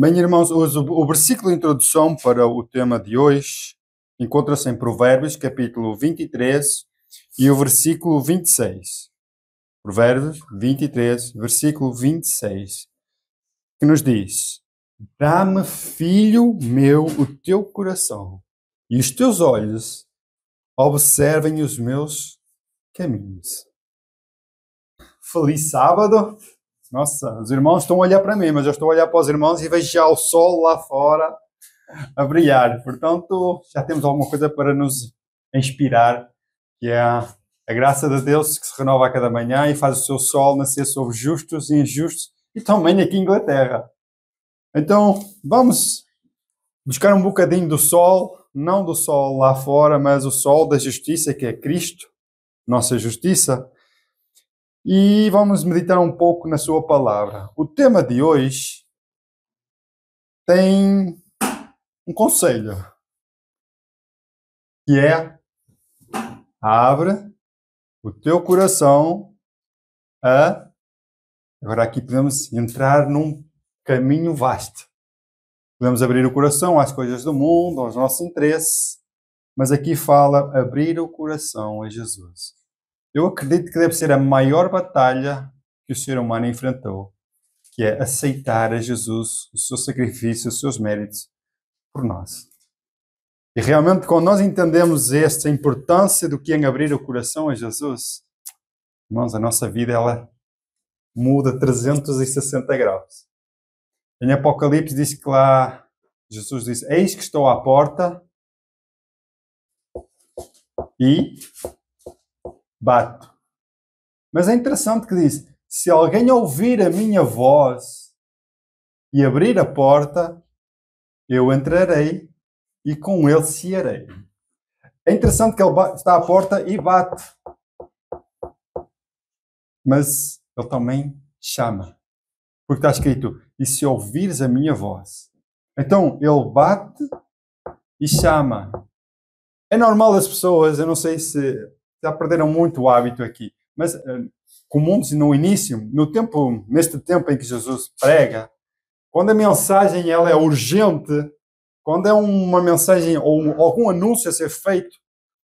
Bem, irmãos, o versículo de introdução para o tema de hoje encontra-se em Provérbios, capítulo 23, e o versículo 26. Provérbios 23, versículo 26, que nos diz: Dá-me, filho meu, o teu coração, e os teus olhos observem os meus caminhos. Feliz sábado! Nossa, os irmãos estão a olhar para mim, mas eu estou a olhar para os irmãos e vejo já o sol lá fora a brilhar. Portanto, já temos alguma coisa para nos inspirar, que é a graça de Deus que se renova a cada manhã e faz o seu sol nascer sobre justos e injustos, e também aqui em Inglaterra. Então, vamos buscar um bocadinho do sol, não do sol lá fora, mas o sol da justiça, que é Cristo, nossa justiça. E vamos meditar um pouco na sua palavra. O tema de hoje tem um conselho, que é: abre o teu coração a... Agora aqui podemos entrar num caminho vasto. Podemos abrir o coração às coisas do mundo, aos nossos interesses, mas aqui fala abrir o coração a Jesus. Eu acredito que deve ser a maior batalha que o ser humano enfrentou, que é aceitar a Jesus, o seu sacrifício, os seus méritos por nós. E realmente, quando nós entendemos esta importância do que é abrir o coração a Jesus, irmãos, a nossa vida ela muda 360 graus. Em Apocalipse diz que lá Jesus diz: eis que estou à porta e bato. Mas é interessante que diz: se alguém ouvir a minha voz e abrir a porta, eu entrarei e com ele cearei. É interessante que ele está à porta e bate. Mas ele também chama. Porque está escrito: e se ouvires a minha voz? Então, ele bate e chama. É normal as pessoas, eu não sei se já perderam muito o hábito aqui, mas comuns no início, neste tempo em que Jesus prega, quando a mensagem ela é urgente, quando é uma mensagem ou algum anúncio a ser feito,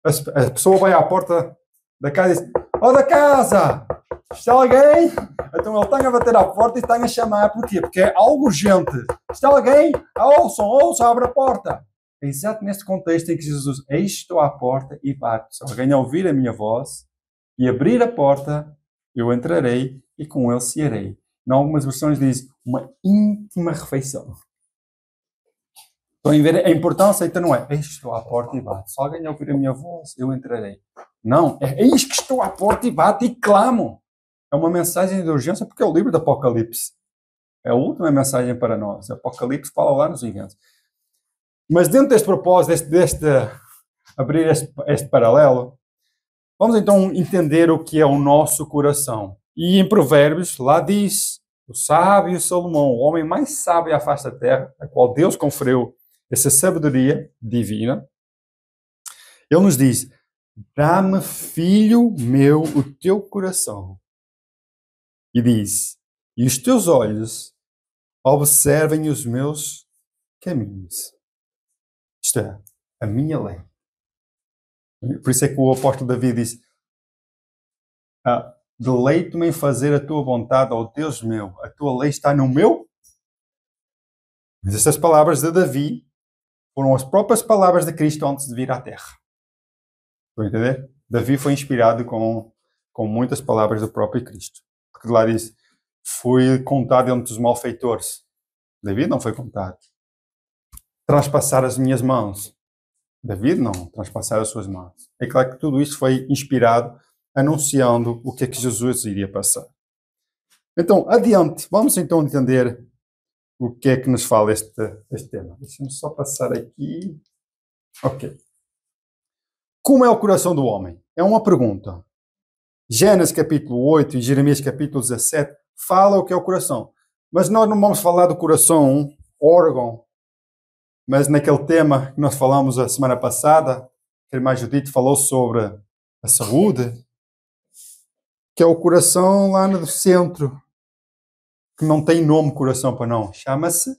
a pessoa vai à porta da casa e diz: ó da casa! Está alguém? Então ele está a bater à porta e está a chamar. Porquê? Porque é algo urgente. Está alguém? Ouçam, abre a porta. É exato neste contexto em que Jesus: eis estou à porta e bato. Se alguém ouvir a minha voz e abrir a porta, eu entrarei e com ele cearei. Em algumas versões diz uma íntima refeição. Estão a ver a importância? Então não é: eis que estou à porta e bato. Se alguém ouvir a minha voz, eu entrarei. Não, é: eis que estou à porta e bato e clamo. É uma mensagem de urgência, porque é o livro do Apocalipse. É a última mensagem para nós. O Apocalipse fala lá nos eventos. Mas dentro deste propósito, abrir este paralelo, vamos então entender o que é o nosso coração. E em Provérbios, lá diz: o sábio Salomão, o homem mais sábio à face da terra, a qual Deus conferiu essa sabedoria divina, ele nos diz: dá-me, filho meu, o teu coração. E diz: e os teus olhos observem os meus caminhos. Isto é, a minha lei. Por isso é que o apóstolo Davi diz: deleito-me em fazer a tua vontade, ó Deus meu. A tua lei está no meu. Mas estas palavras de Davi foram as próprias palavras de Cristo antes de vir à terra. Estão a entender? Davi foi inspirado com muitas palavras do próprio Cristo. Porque lá diz: fui contado entre os malfeitores. Davi não foi contado. Transpassar as minhas mãos. Davi não, transpassar as suas mãos. É claro que tudo isso foi inspirado, anunciando o que é que Jesus iria passar. Então, adiante, vamos então entender o que é que nos fala este tema. Deixa-me só passar aqui. Ok. Como é o coração do homem? É uma pergunta. Gênesis capítulo 8 e Jeremias capítulo 17 fala o que é o coração. Mas nós não vamos falar do coração, órgão, mas naquele tema que nós falamos a semana passada, que a irmã Judite falou sobre a saúde, que é o coração lá no centro, que não tem nome coração para não. Chama-se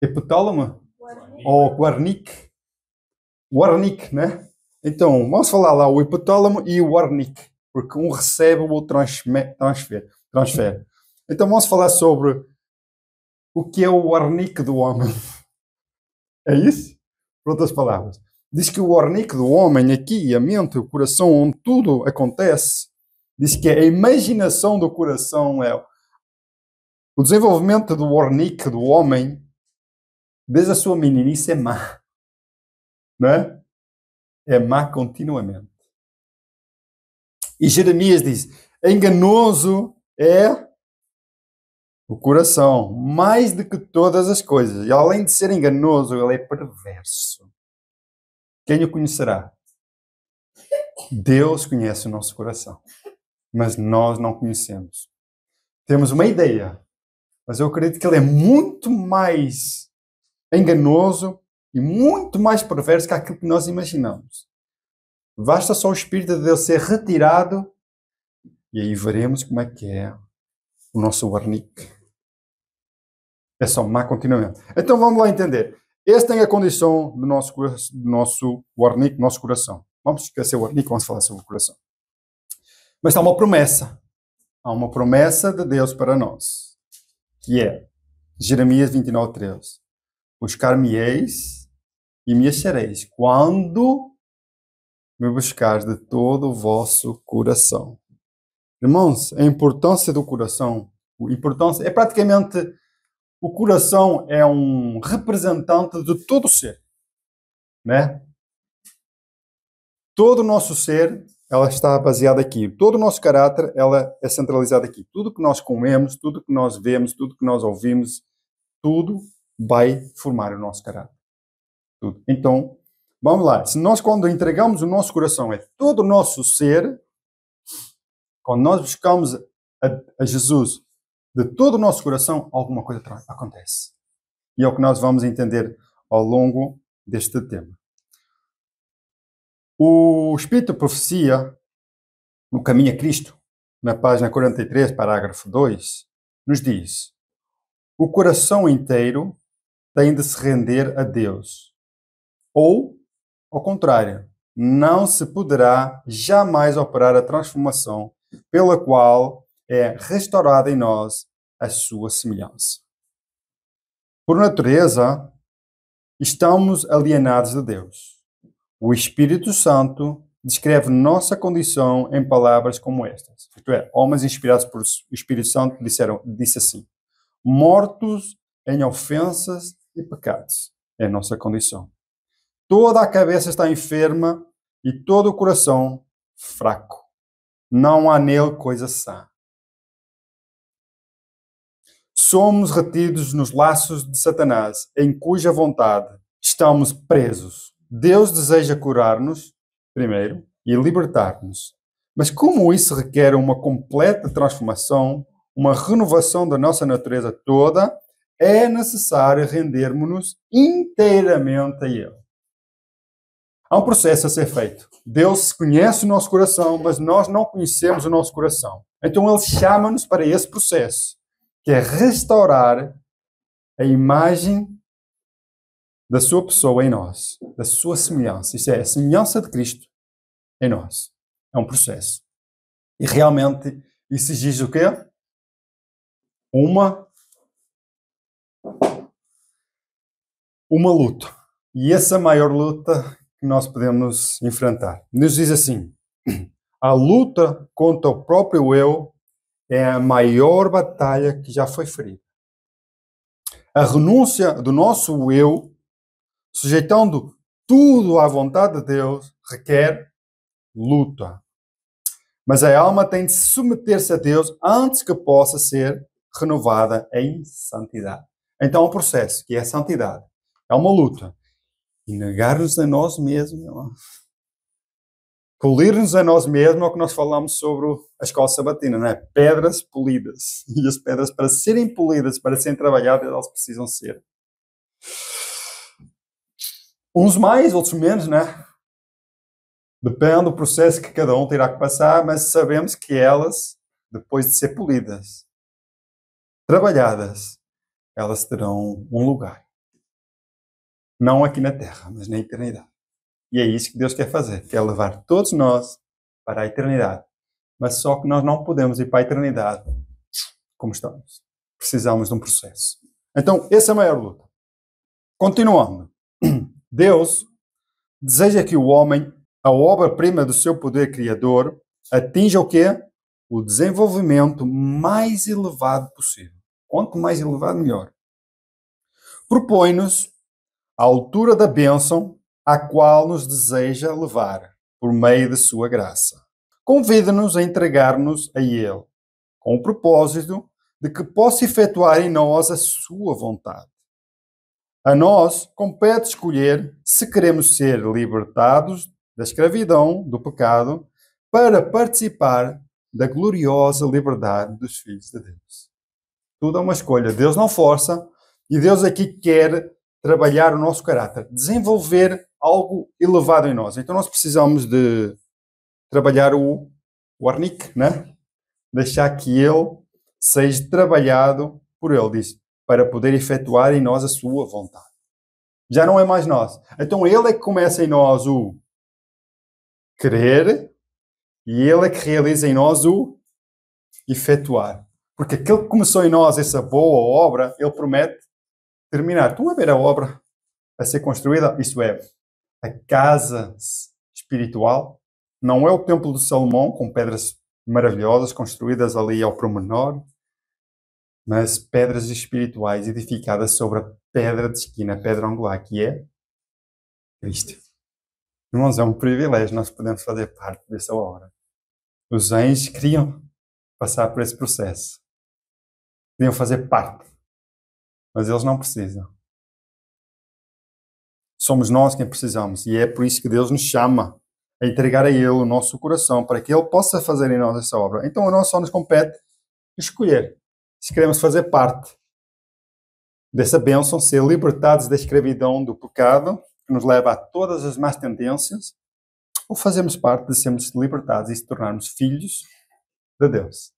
hipotálamo ou Wernicke. Wernicke, né? Então, vamos falar lá o hipotálamo e o Wernicke, porque um recebe, o outro transfere. Então, vamos falar sobre o que é o Wernicke do homem. É isso? Por outras palavras. Diz que o Wernicke do homem, aqui, a mente, o coração, onde tudo acontece, diz que a imaginação do coração é o desenvolvimento do Wernicke do homem, desde a sua meninice, é má. Não é? É má continuamente. E Jeremias diz, enganoso é o coração, mais do que todas as coisas. E além de ser enganoso, ele é perverso. Quem o conhecerá? Deus conhece o nosso coração, mas nós não conhecemos. Temos uma ideia, mas eu acredito que ele é muito mais enganoso e muito mais perverso que aquilo que nós imaginamos. Basta só o Espírito de Deus ser retirado e aí veremos como é que é o nosso Wernicke. É só má continuamente. Então vamos lá entender. Esta é a condição do nosso Wernicke, nosso coração. Vamos esquecer o Wernicke, vamos falar sobre o coração. Mas há uma promessa. Há uma promessa de Deus para nós. Que é Jeremias 29:13. Buscar-me-eis e me achareis quando me buscares de todo o vosso coração. Irmãos, a importância do coração, é praticamente, o coração é um representante de todo o ser, né? Todo o nosso ser, ela está baseada aqui. Todo o nosso caráter, ela é centralizada aqui. Tudo que nós comemos, tudo que nós vemos, tudo que nós ouvimos, tudo vai formar o nosso caráter. Tudo. Então, vamos lá. Se nós, quando entregamos o nosso coração, é todo o nosso ser, quando nós buscamos a Jesus de todo o nosso coração, alguma coisa acontece. E é o que nós vamos entender ao longo deste tema. O Espírito de Profecia, no Caminho a Cristo, na página 43, parágrafo 2, nos diz: o coração inteiro tem de se render a Deus. Ou, ao contrário, não se poderá jamais operar a transformação pela qual é restaurada em nós a sua semelhança. Por natureza, estamos alienados de Deus. O Espírito Santo descreve nossa condição em palavras como estas. Isto é, homens inspirados por o Espírito Santo disse assim: mortos em ofensas e pecados. É a nossa condição. Toda a cabeça está enferma e todo o coração fraco. Não há nele coisa sã. Somos retidos nos laços de Satanás, em cuja vontade estamos presos. Deus deseja curar-nos, primeiro, e libertar-nos. Mas como isso requer uma completa transformação, uma renovação da nossa natureza toda, é necessário rendermos-nos inteiramente a Ele. Há um processo a ser feito. Deus conhece o nosso coração, mas nós não conhecemos o nosso coração. Então Ele chama-nos para esse processo, que é restaurar a imagem da sua pessoa em nós, da sua semelhança. Isso é a semelhança de Cristo em nós. É um processo. E realmente isso exige o quê? Uma luta. E essa é a maior luta que nós podemos enfrentar. Nos diz assim: a luta contra o próprio eu é a maior batalha que já foi ferida. A renúncia do nosso eu, sujeitando tudo à vontade de Deus, requer luta. Mas a alma tem de submeter-se a Deus antes que possa ser renovada em santidade. Então, é um processo que é a santidade. É uma luta. E negar-nos a nós mesmos, polir-nos a nós mesmos, é o que nós falamos sobre a escola sabatina, não é? Pedras polidas. E as pedras, para serem polidas, para serem trabalhadas, elas precisam ser. Uns mais, outros menos, né? Depende do processo que cada um terá que passar, mas sabemos que elas, depois de ser polidas, trabalhadas, elas terão um lugar. Não aqui na Terra, mas na eternidade. E é isso que Deus quer fazer. Quer levar todos nós para a eternidade. Mas só que nós não podemos ir para a eternidade como estamos. Precisamos de um processo. Então, essa é a maior luta. Continuando. Deus deseja que o homem, a obra-prima do seu poder criador, atinja o quê? O desenvolvimento mais elevado possível. Quanto mais elevado, melhor. Propõe-nos a altura da bênção à qual nos deseja levar, por meio de sua graça. Convida-nos a entregar-nos a Ele, com o propósito de que possa efetuar em nós a sua vontade. A nós compete escolher se queremos ser libertados da escravidão, do pecado, para participar da gloriosa liberdade dos filhos de Deus. Tudo é uma escolha. Deus não força e Deus aqui quer trabalhar o nosso caráter, desenvolver algo elevado em nós. Então nós precisamos de trabalhar o arnique, né? Deixar que ele seja trabalhado por ele, diz, para poder efetuar em nós a sua vontade. Já não é mais nós. Então ele é que começa em nós o querer e ele é que realiza em nós o efetuar. Porque aquele que começou em nós essa boa obra, ele promete terminar. Estão a ver a obra a ser construída? Isto é, a casa espiritual. Não é o templo de Salomão, com pedras maravilhosas construídas ali ao pormenor, mas pedras espirituais edificadas sobre a pedra de esquina, a pedra angular, que é Cristo. Irmãos, é um privilégio nós podemos fazer parte dessa obra. Os anjos queriam passar por esse processo. Queriam fazer parte. Mas eles não precisam. Somos nós quem precisamos. E é por isso que Deus nos chama a entregar a Ele o nosso coração, para que Ele possa fazer em nós essa obra. Então a nós só nos compete escolher se queremos fazer parte dessa bênção, ser libertados da escravidão do pecado, que nos leva a todas as más tendências, ou fazemos parte de sermos libertados e se tornarmos filhos de Deus.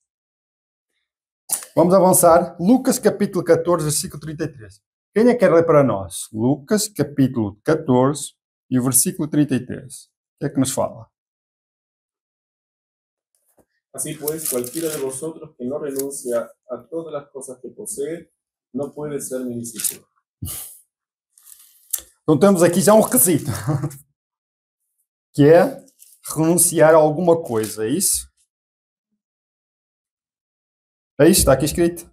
Vamos avançar. Lucas capítulo 14, versículo 33. Quem é que quer ler para nós? Lucas capítulo 14 e o versículo 33. O que é que nos fala? Así pues, cualquiera de vosotros que no renuncia a todas las cosas que posee, no puede ser mi discípulo. Então temos aqui já um requisito, que é renunciar a alguma coisa, é isso? É isso, está aqui escrito.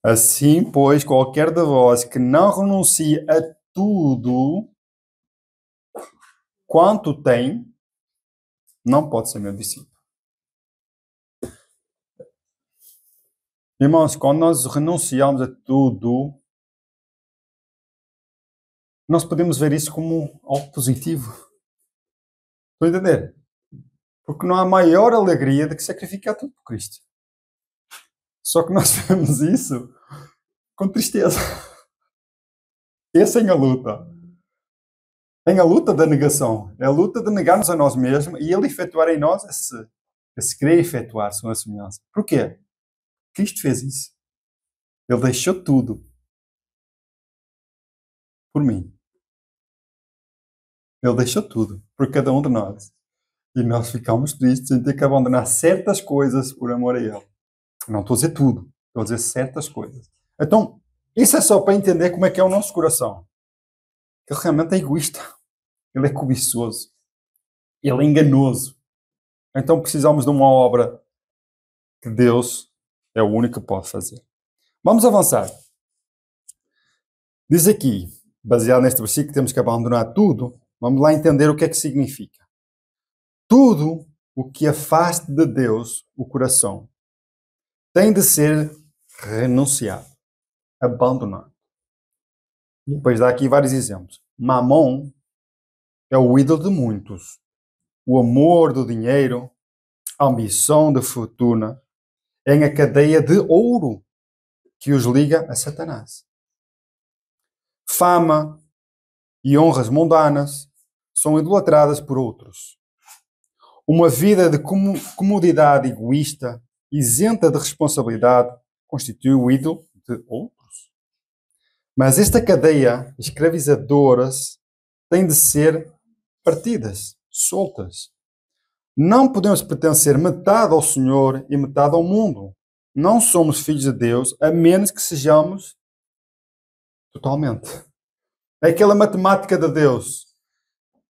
Assim, pois, qualquer de vós que não renuncie a tudo quanto tem, não pode ser meu discípulo. Irmãos, quando nós renunciamos a tudo, nós podemos ver isso como algo positivo. Estou a entender? Porque não há maior alegria do que sacrificar tudo por Cristo. Só que nós vemos isso com tristeza. Essa é a luta. É a luta da negação. É a luta de negarmos a nós mesmos e Ele efetuar em nós esse querer efetuar sua semelhança. Porquê? Cristo fez isso. Ele deixou tudo por mim. Ele deixou tudo por cada um de nós. E nós ficamos tristes em ter que abandonar certas coisas por amor a Ele. Não estou a dizer tudo. Estou a dizer certas coisas. Então, isso é só para entender como é que é o nosso coração. Ele realmente é egoísta. Ele é cobiçoso. Ele é enganoso. Então precisamos de uma obra que Deus é o único que pode fazer. Vamos avançar. Diz aqui, baseado neste versículo, que temos que abandonar tudo. Vamos lá entender o que é que significa. Tudo o que afaste de Deus o coração tem de ser renunciado, abandonado. E depois dá aqui vários exemplos. Mamon é o ídolo de muitos. O amor do dinheiro, a ambição da fortuna, é a cadeia de ouro que os liga a Satanás. Fama e honras mundanas são idolatradas por outros. Uma vida de comodidade egoísta, isenta de responsabilidade, constitui o ídolo de outros. Mas esta cadeia escravizadora tem de ser partidas, soltas. Não podemos pertencer metade ao Senhor e metade ao mundo. Não somos filhos de Deus, a menos que sejamos totalmente. É aquela matemática de Deus.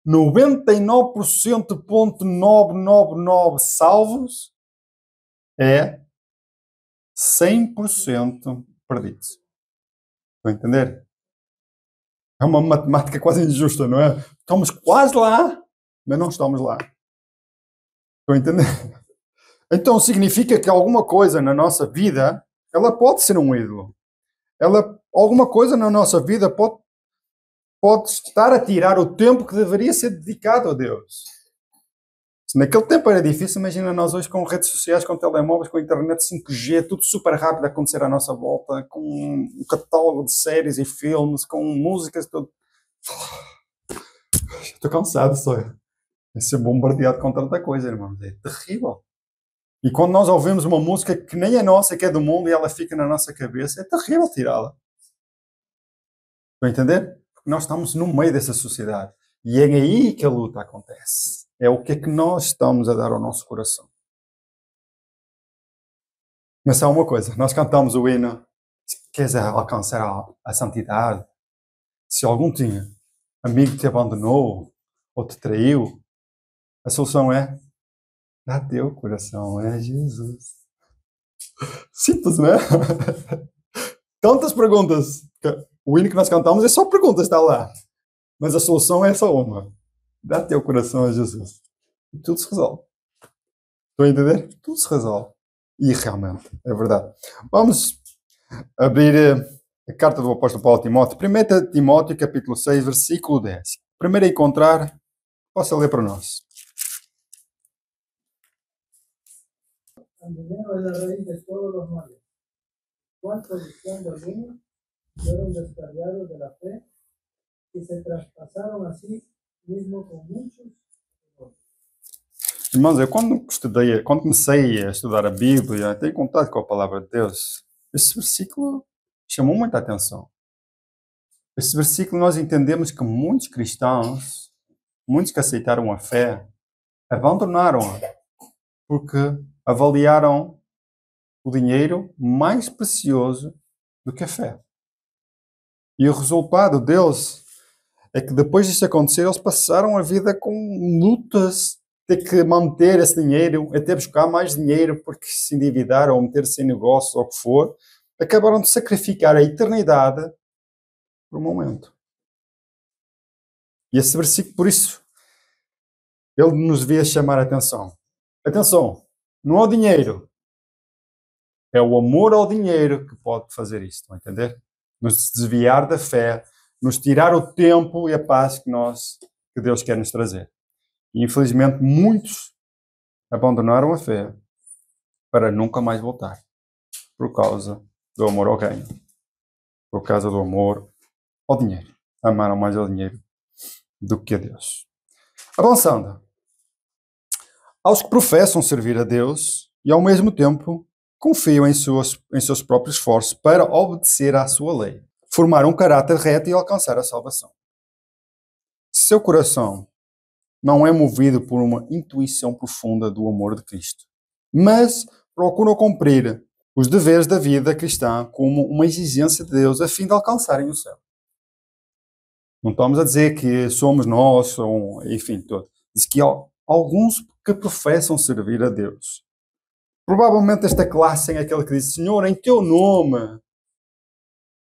99,999 salvos é 100% perdidos. Estão a entender? É uma matemática quase injusta, não é? Estamos quase lá, mas não estamos lá. Estão a entender? Então significa que alguma coisa na nossa vida, ela pode ser um ídolo. Alguma coisa na nossa vida pode estar a tirar o tempo que deveria ser dedicado a Deus. Se naquele tempo era difícil, imagina nós hoje com redes sociais, com telemóveis, com internet 5G, tudo super rápido a acontecer à nossa volta, com um catálogo de séries e filmes, com músicas, tudo. Estou cansado só de ser bombardeado com tanta coisa, irmãos. É terrível. E quando nós ouvimos uma música que nem é nossa, que é do mundo, e ela fica na nossa cabeça, é terrível tirá-la. Estão a entender? Porque nós estamos no meio dessa sociedade. E é aí que a luta acontece. É o que é que nós estamos a dar ao nosso coração. Mas há uma coisa, nós cantamos o hino, se queres alcançar a santidade, se algum amigo te abandonou ou te traiu, a solução é dá teu coração, é Jesus. Simples, não é? Tantas perguntas. O hino que nós cantamos é só perguntas, está lá. Mas a solução é só uma. Dá teu coração a Jesus. E tudo se resolve. Estão a entender? Tudo se resolve. E realmente, é verdade. Vamos abrir a carta do apóstolo Paulo a Timóteo. 1 Timóteo, capítulo 6, versículo 10. Primeiro a encontrar, possa ler para nós. El dinero es la raíz de todos los males. ¿Cuántos buscando el bien fueron descarriados de la fe y se traspasaron así mismo con muchos? Irmãos, eu quando comecei a estudar a Bíblia, até em contato com a palavra de Deus, esse versículo chamou muita atenção. Esse versículo nós entendemos que muitos cristãos, muitos que aceitaram a fé, abandonaram-a porque avaliaram o dinheiro mais precioso do que a fé. E o resultado deles é que depois disso acontecer, eles passaram a vida com lutas, ter que manter esse dinheiro, até buscar mais dinheiro porque se endividaram ou meter-se em negócio ou o que for, acabaram de sacrificar a eternidade por um momento. E esse versículo, por isso, ele nos devia chamar a atenção. Atenção, não é o dinheiro, é o amor ao dinheiro que pode fazer isto, estão a entender? Nos desviar da fé, nos tirar o tempo e a paz que Deus quer nos trazer. E infelizmente muitos abandonaram a fé para nunca mais voltar, por causa do amor ao ganho, por causa do amor ao dinheiro. Amaram mais ao dinheiro do que a Deus. Avançando. Aos que professam servir a Deus e ao mesmo tempo confiam em seus próprios esforços para obedecer à sua lei, formar um caráter reto e alcançar a salvação. Seu coração não é movido por uma intuição profunda do amor de Cristo, mas procuram cumprir os deveres da vida cristã como uma exigência de Deus a fim de alcançarem o céu. Não estamos a dizer que somos nós, enfim, todo. Diz que há alguns que professam servir a Deus. Provavelmente esta classe é aquela que diz: Senhor, em teu nome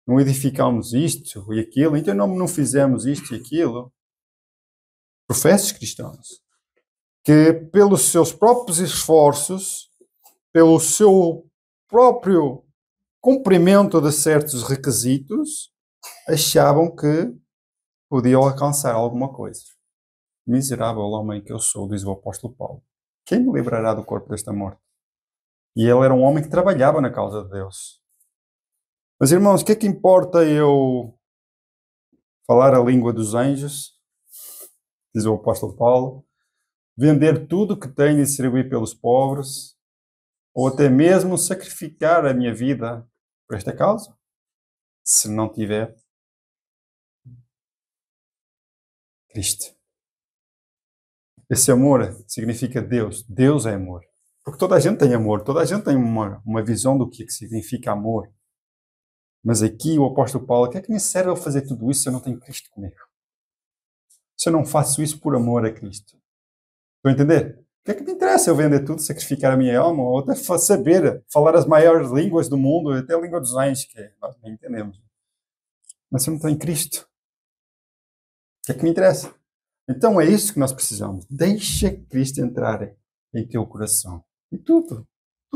não edificamos isto e aquilo, em teu nome não fizemos isto e aquilo. Professos cristãos que pelos seus próprios esforços, pelo seu próprio cumprimento de certos requisitos, achavam que podiam alcançar alguma coisa. Miserável homem que eu sou, diz o apóstolo Paulo. Quem me livrará do corpo desta morte? E ele era um homem que trabalhava na causa de Deus. Mas irmãos, o que é que importa eu falar a língua dos anjos? Diz o apóstolo Paulo. Vender tudo o que tenho e distribuir pelos pobres? Ou até mesmo sacrificar a minha vida por esta causa? Se não tiver Cristo. Esse amor significa Deus. Deus é amor. Porque toda a gente tem amor, toda a gente tem uma visão do que significa amor. Mas aqui o apóstolo Paulo, o que é que me serve eu fazer tudo isso se eu não tenho Cristo comigo? Se eu não faço isso por amor a Cristo? Estão a entender? O que é que me interessa eu vender tudo, sacrificar a minha alma, ou até saber falar as maiores línguas do mundo, até a língua dos anjos, que nós nem entendemos. Mas se eu não tenho Cristo, o que é que me interessa? Então é isso que nós precisamos. Deixa Cristo entrar em teu coração. E tudo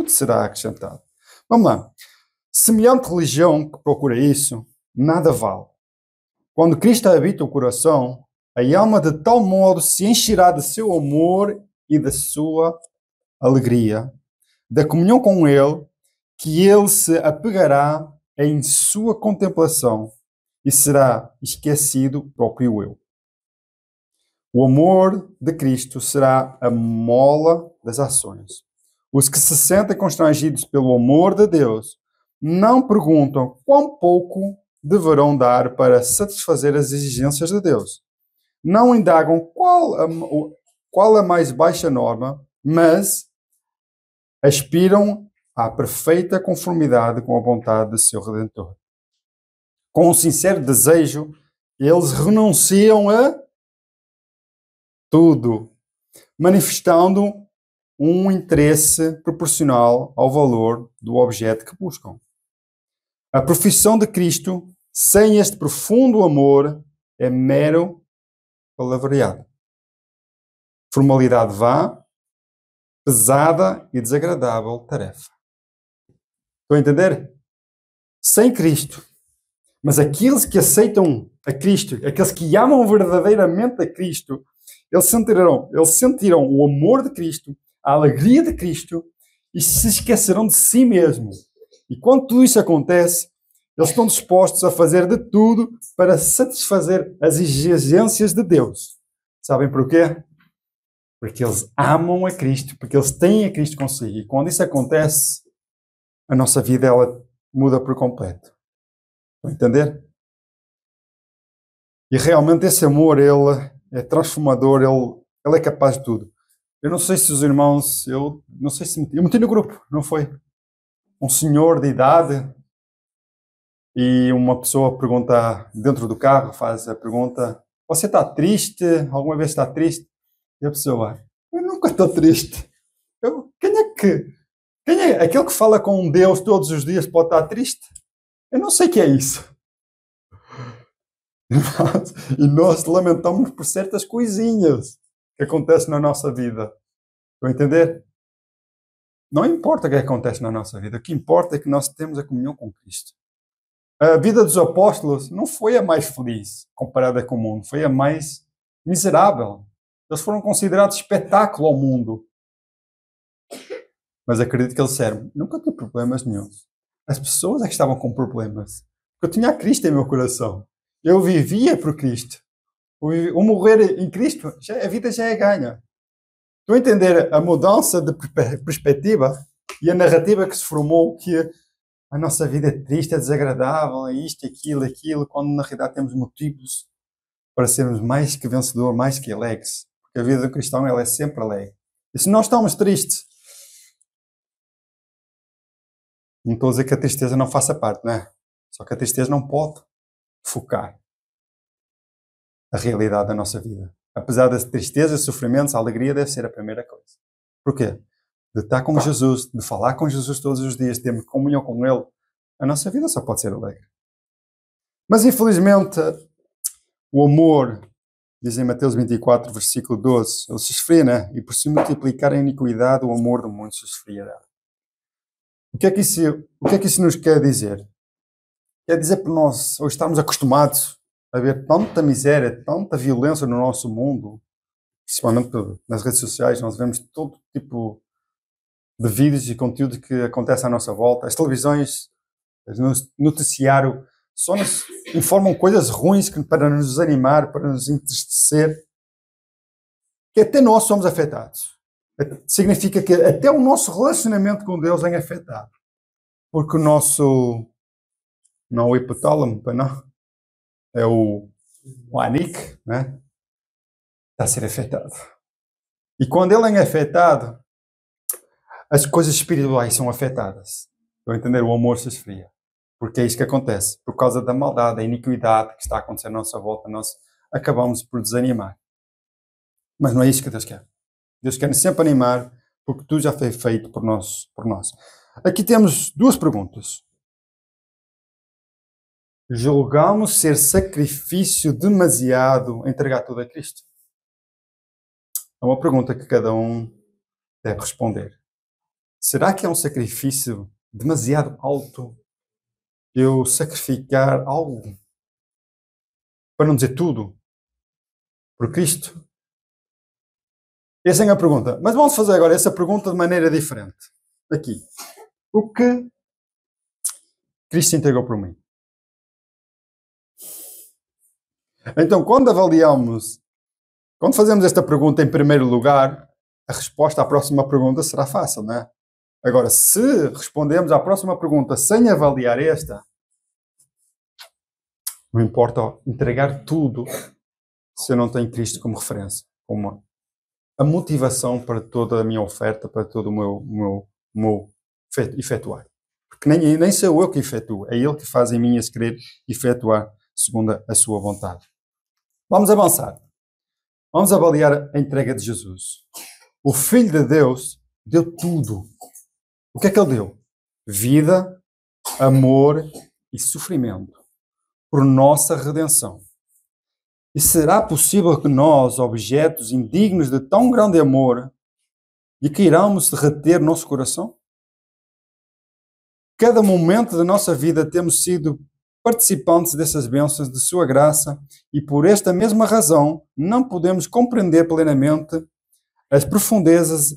será acrescentado. Vamos lá. Semelhante religião que procura isso, nada vale. Quando Cristo habita o coração, a alma de tal modo se encherá de seu amor e da sua alegria, da comunhão com Ele, que Ele se apegará em sua contemplação e será esquecido o próprio eu. O amor de Cristo será a mola das ações. Os que se sentem constrangidos pelo amor de Deus não perguntam quão pouco deverão dar para satisfazer as exigências de Deus. Não indagam qual a mais baixa norma, mas aspiram à perfeita conformidade com a vontade de seu Redentor. Com um sincero desejo, eles renunciam a tudo, manifestando um interesse proporcional ao valor do objeto que buscam. A profissão de Cristo, sem este profundo amor, é mero palavreado. Formalidade vã, pesada e desagradável tarefa. Estão a entender? Sem Cristo. Mas aqueles que aceitam a Cristo, aqueles que amam verdadeiramente a Cristo, eles sentirão o amor de Cristo, a alegria de Cristo e se esquecerão de si mesmos. E quando tudo isso acontece, eles estão dispostos a fazer de tudo para satisfazer as exigências de Deus. Sabem porquê? Porque eles amam a Cristo, porque eles têm a Cristo consigo. E quando isso acontece, a nossa vida ela muda por completo. Estão a entender? E realmente esse amor, ele é transformador, ele é capaz de tudo. Eu não sei se os irmãos, eu meti no grupo, não foi? Um senhor de idade e uma pessoa pergunta dentro do carro, faz a pergunta: você está triste? Alguma vez está triste? E a pessoa: eu nunca estou triste. Quem é aquele que fala com Deus todos os dias pode estar triste? Eu não sei o que é isso. E nós lamentamos por certas coisinhas que acontecem na nossa vida. Estão a entender? Não importa o que acontece na nossa vida. O que importa é que nós temos a comunhão com Cristo. A vida dos apóstolos não foi a mais feliz comparada com o mundo. Foi a mais miserável. Eles foram considerados espetáculo ao mundo. Mas acredito que eles disseram: nunca tive problemas nenhums. As pessoas é que estavam com problemas. Porque eu tinha a Cristo em meu coração. Eu vivia por Cristo. O morrer em Cristo, a vida já é ganha. Estão a entender a mudança de perspectiva e a narrativa que se formou que a nossa vida é triste, é desagradável, é isto, aquilo, quando na realidade temos motivos para sermos mais que vencedor, mais que alegres. Porque a vida do cristão ela é sempre alegre. E se nós estamos tristes, não estou a dizer que a tristeza não faça parte, não é? Só que a tristeza não pode focar a realidade da nossa vida. Apesar das tristezas e sofrimentos, a alegria deve ser a primeira coisa. Porquê? De estar com Jesus, de falar com Jesus todos os dias, de ter comunhão com Ele, a nossa vida só pode ser alegre. Mas infelizmente, o amor, diz em Mateus 24, versículo 12, ele se esfria, né? E por se multiplicar a iniquidade, o amor do mundo se esfriará. O que é que isso nos quer dizer? Quer dizer que nós hoje estamos acostumados a ver tanta miséria, tanta violência no nosso mundo, principalmente nas redes sociais, nós vemos todo tipo de vídeos e conteúdo que acontece à nossa volta. As televisões, o noticiário, só nos informam coisas ruins para nos desanimar, para nos entristecer, que até nós somos afetados. Significa que até o nosso relacionamento com Deus é afetado. Porque o nosso, não é o hipotálamo, não, é o ANIC, né? está a ser afetado. E quando ele é afetado, as coisas espirituais são afetadas. Estão a entender? O amor se esfria. Porque é isso que acontece. Por causa da maldade, da iniquidade que está a acontecer à nossa volta, nós acabamos por desanimar. Mas não é isso que Deus quer. Deus quer sempre animar, porque tudo já foi feito por nós. Aqui temos duas perguntas. Julgamos ser sacrifício demasiado entregar tudo a Cristo? É uma pergunta que cada um deve responder. Será que é um sacrifício demasiado alto eu sacrificar algo, para não dizer tudo, por Cristo? Essa é a pergunta. Mas vamos fazer agora essa pergunta de maneira diferente. Aqui. O que Cristo entregou por mim? Então, quando fazemos esta pergunta em primeiro lugar, a resposta à próxima pergunta será fácil, não é? Agora, se respondemos à próxima pergunta sem avaliar esta, não importa entregar tudo se eu não tenho Cristo como referência, como a motivação para toda a minha oferta, para todo o meu efetuar. Porque nem sou eu que efetuo, é Ele que faz em mim esse querer efetuar segundo a sua vontade. Vamos avançar. Vamos avaliar a entrega de Jesus. O Filho de Deus deu tudo. O que é que Ele deu? Vida, amor e sofrimento por nossa redenção. E será possível que nós, objetos indignos de tão grande amor, lhe queiramos reter nosso coração? Cada momento da nossa vida temos sido participantes dessas bênçãos de sua graça e por esta mesma razão não podemos compreender plenamente as profundezas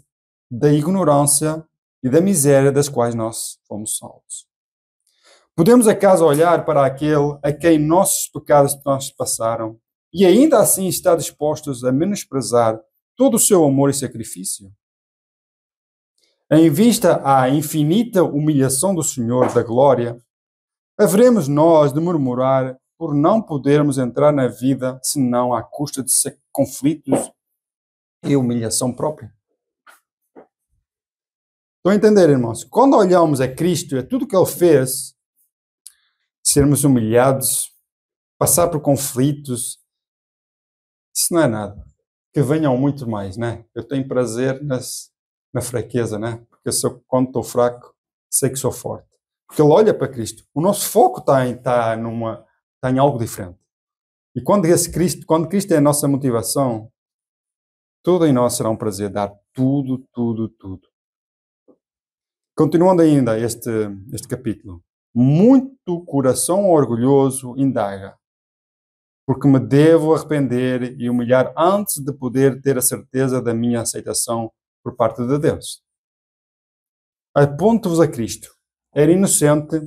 da ignorância e da miséria das quais nós fomos salvos. Podemos acaso olhar para aquele a quem nossos pecados transpassaram e ainda assim estar dispostos a menosprezar todo o seu amor e sacrifício? Em vista à infinita humilhação do Senhor da glória, haveremos nós de murmurar por não podermos entrar na vida senão à custa de conflitos e humilhação própria? Estão a entender, irmãos? Quando olhamos a Cristo e a tudo que Ele fez, sermos humilhados, passar por conflitos, isso não é nada. Que venham muito mais, né? Eu tenho prazer na fraqueza, né? Porque quando estou fraco, sei que sou forte. Porque Ele olha para Cristo. O nosso foco está em algo diferente. E quando Cristo é a nossa motivação, tudo em nós será um prazer, dar tudo, tudo, tudo. Continuando ainda este capítulo. Muito coração orgulhoso indaga, porque me devo arrepender e humilhar antes de poder ter a certeza da minha aceitação por parte de Deus. Aponto-vos a Cristo. Era inocente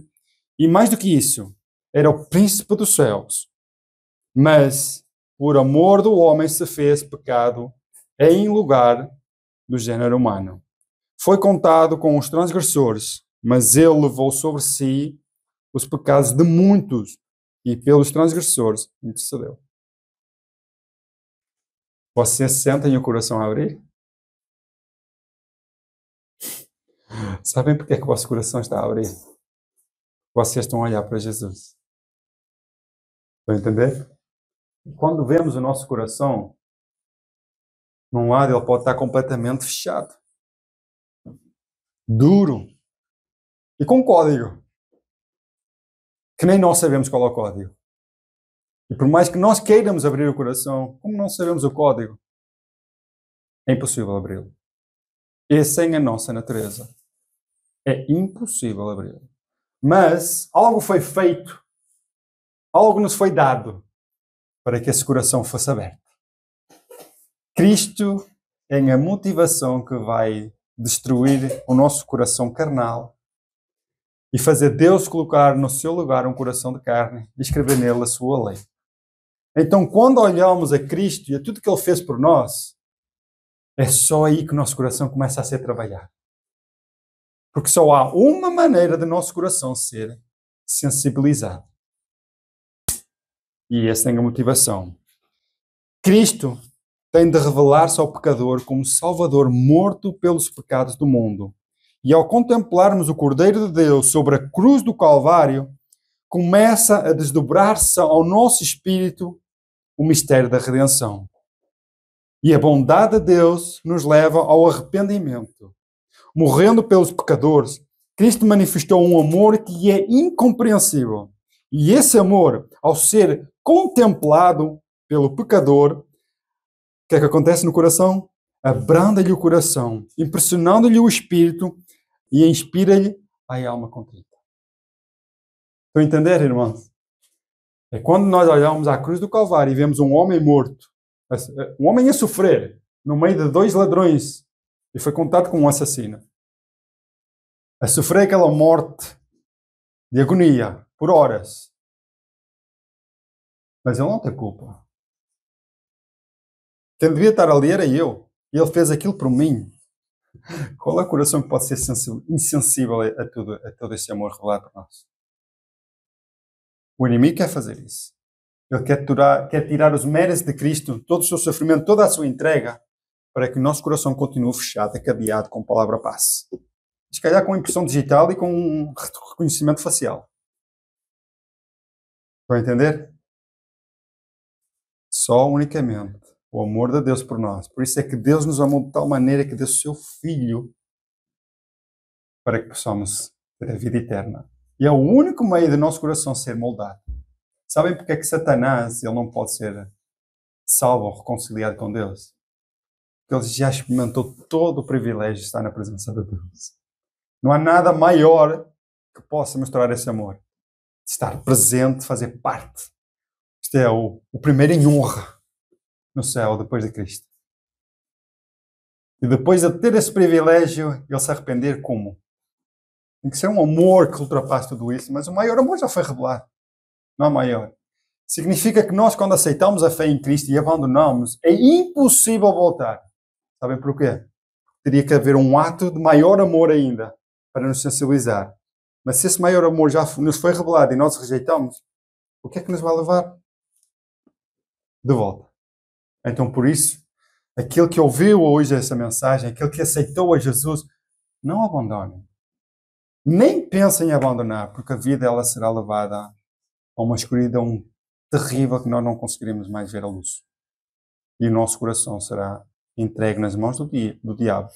e, mais do que isso, era o príncipe dos céus. Mas, por amor do homem, se fez pecado em lugar do gênero humano. Foi contado com os transgressores, mas ele levou sobre si os pecados de muitos e pelos transgressores intercedeu. Vocês sentem o coração a abrir? Sabem porque é que o vosso coração está a abrir? Vocês estão a olhar para Jesus. Estão a entender? Quando vemos o nosso coração, num lado ele pode estar completamente fechado, duro e com código. Que nem nós sabemos qual é o código. E por mais que nós queiramos abrir o coração, como não sabemos o código, é impossível abri-lo. Essa é a nossa natureza. É impossível abri-lo. Mas algo foi feito, algo nos foi dado para que esse coração fosse aberto. Cristo é a motivação que vai destruir o nosso coração carnal e fazer Deus colocar no seu lugar um coração de carne e escrever nele a sua lei. Então, quando olhamos a Cristo e a tudo que Ele fez por nós, é só aí que o nosso coração começa a ser trabalhado. Porque só há uma maneira de nosso coração ser sensibilizado. E essa é a motivação. Cristo tem de revelar-se ao pecador como Salvador morto pelos pecados do mundo. E ao contemplarmos o Cordeiro de Deus sobre a cruz do Calvário, começa a desdobrar-se ao nosso espírito o mistério da redenção. E a bondade de Deus nos leva ao arrependimento. Morrendo pelos pecadores, Cristo manifestou um amor que é incompreensível. E esse amor, ao ser contemplado pelo pecador, o que é que acontece no coração? Abranda-lhe o coração, impressionando-lhe o espírito e inspira-lhe a alma contrita. Estão a entender, irmãos? É quando nós olhamos à cruz do Calvário e vemos um homem morto, um homem a sofrer, no meio de 2 ladrões, e foi contado como um assassino, a sofrer aquela morte de agonia por horas. Mas ele não tem culpa. Quem devia estar ali era eu. E ele fez aquilo por mim. Qual é o coração que pode ser insensível a todo esse amor revelado por nós? O inimigo quer fazer isso. Ele quer tirar os méritos de Cristo, todo o seu sofrimento, toda a sua entrega, para que o nosso coração continue fechado, cabeado com palavra passe. Se calhar com impressão digital e com reconhecimento facial. Estão a entender? Só unicamente o amor de Deus por nós. Por isso é que Deus nos amou de tal maneira que deu o seu Filho para que possamos ter a vida eterna. E é o único meio do nosso coração ser moldado. Sabem porque é que Satanás ele não pode ser salvo ou reconciliado com Deus? Porque ele já experimentou todo o privilégio de estar na presença de Deus. Não há nada maior que possa mostrar esse amor. Estar presente, fazer parte. Isto é o primeiro em honra no céu, depois de Cristo. E depois de ter esse privilégio, ele se arrepender como? Tem que ser um amor que ultrapasse tudo isso, mas o maior amor já foi revelado. Não há maior. Significa que nós, quando aceitamos a fé em Cristo e abandonamos, é impossível voltar. Sabem porquê? Teria que haver um ato de maior amor ainda para nos sensibilizar. Mas se esse maior amor já nos foi revelado e nós rejeitamos, o que é que nos vai levar? De volta. Então, por isso, aquele que ouviu hoje essa mensagem, aquele que aceitou a Jesus, não abandone. Nem pense em abandonar, porque a vida ela será levada a uma escuridão terrível que nós não conseguiremos mais ver a luz. E o nosso coração será entregue nas mãos do diabo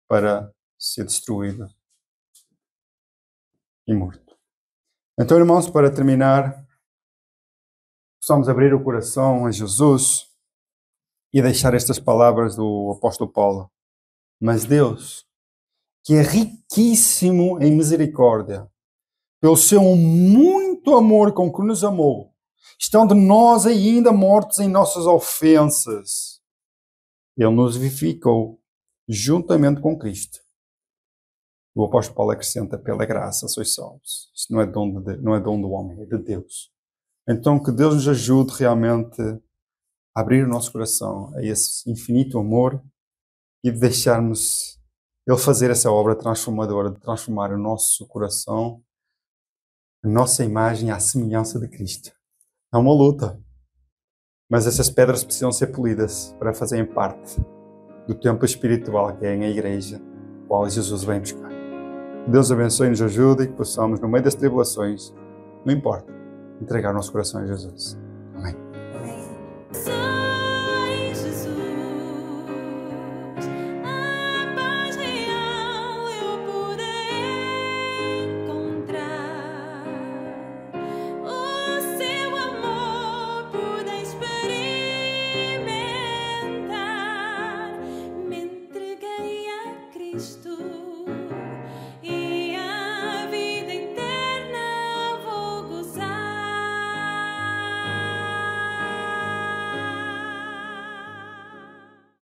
para ser destruído e morto. Então, irmãos, para terminar, possamos abrir o coração a Jesus e deixar estas palavras do apóstolo Paulo. Mas Deus, que é riquíssimo em misericórdia, pelo seu muito amor com que nos amou, estando nós ainda mortos em nossas ofensas, Ele nos vivificou juntamente com Cristo. O apóstolo Paulo acrescenta, pela graça sois salvos. Isto não é dom do homem, é de Deus. Então que Deus nos ajude realmente a abrir o nosso coração a esse infinito amor e de deixarmos Ele fazer essa obra transformadora, de transformar o nosso coração, a nossa imagem à semelhança de Cristo. É uma luta, mas essas pedras precisam ser polidas para fazerem parte do templo espiritual que é a igreja, qual Jesus vem buscar. Deus abençoe e nos ajude e que possamos, no meio das tribulações, não importa, entregar o nosso coração a Jesus. Amém.